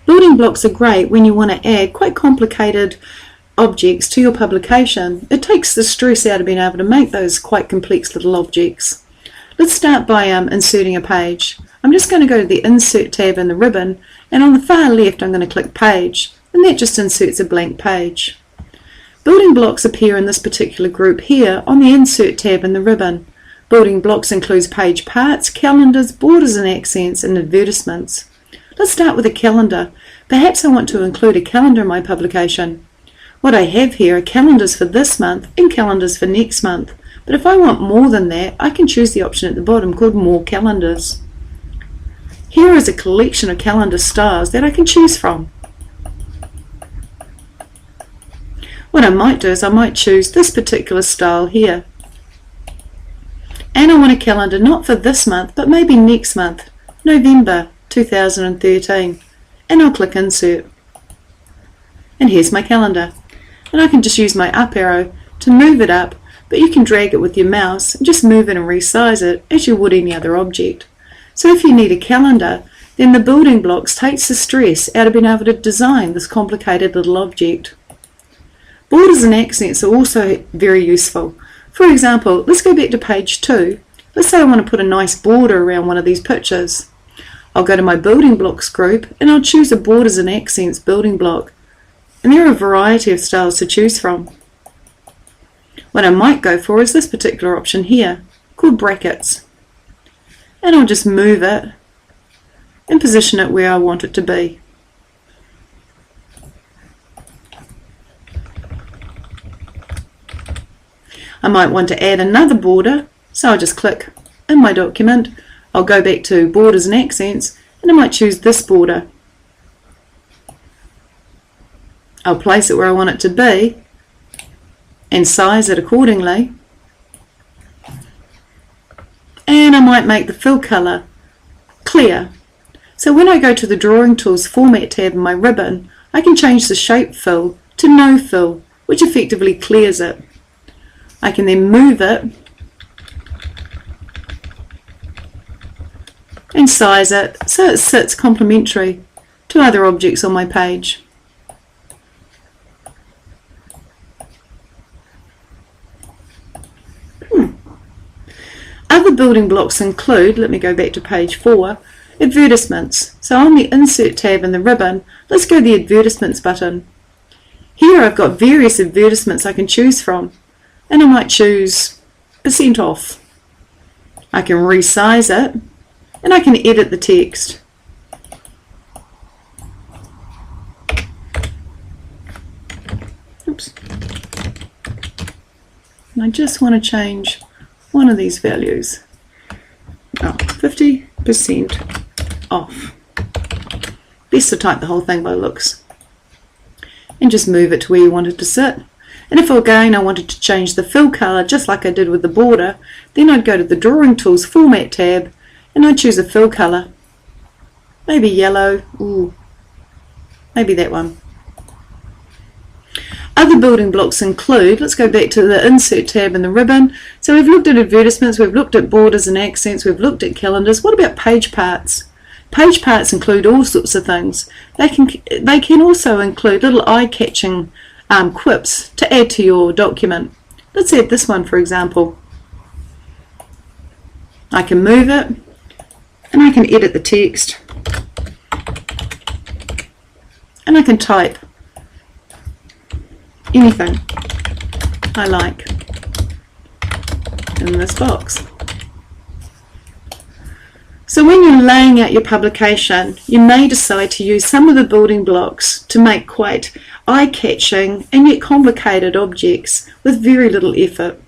Building blocks are great when you want to add quite complicated objects to your publication. It takes the stress out of being able to make those quite complex little objects. Let's start by inserting a page. I'm just going to go to the Insert tab in the ribbon, and on the far left I'm going to click Page, and that just inserts a blank page. Building blocks appear in this particular group here on the Insert tab in the ribbon. Building blocks includes page parts, calendars, borders and accents, and advertisements. Let's start with a calendar. Perhaps I want to include a calendar in my publication. What I have here are calendars for this month and calendars for next month. But if I want more than that, I can choose the option at the bottom called More Calendars. Here is a collection of calendar styles that I can choose from. What I might do is I might choose this particular style here. And I want a calendar not for this month, but maybe next month, November 2013. And I'll click Insert. And here's my calendar. And I can just use my up arrow to move it up, but you can drag it with your mouse and just move it and resize it as you would any other object. So if you need a calendar, then the building blocks takes the stress out of being able to design this complicated little object. Borders and accents are also very useful. For example, let's go back to page 2. Let's say I want to put a nice border around one of these pictures. I'll go to my building blocks group and I'll choose a borders and accents building block. And there are a variety of styles to choose from. What I might go for is this particular option here, called brackets. And I'll just move it and position it where I want it to be. I might want to add another border, so I'll just click in my document. I'll go back to borders and accents, and I might choose this border. I'll place it where I want it to be and size it accordingly. And I might make the fill color clear. So when I go to the Drawing Tools Format tab in my ribbon, I can change the shape fill to no fill, which effectively clears it. I can then move it and size it so it sits complementary to other objects on my page. Other building blocks include, let me go back to page 4, advertisements. So on the Insert tab in the ribbon, let's go to the Advertisements button. Here I've got various advertisements I can choose from, and I might choose % off. I can resize it, and I can edit the text. Oops. And I just want to change one of these values. 50% off. Best to type the whole thing by looks. And just move it to where you want it to sit. And if again I wanted to change the fill color just like I did with the border, then I'd go to the Drawing Tools Format tab and I'd choose a fill color. Maybe yellow, maybe that one. Other building blocks include, let's go back to the Insert tab in the ribbon. So we've looked at advertisements, we've looked at borders and accents, we've looked at calendars. What about page parts? Page parts include all sorts of things. They can also include little eye-catching quips to add to your document. Let's add this one for example. I can move it and I can edit the text and I can type anything I like in this box. So when you're laying out your publication, you may decide to use some of the building blocks to make quite eye-catching and yet complicated objects with very little effort.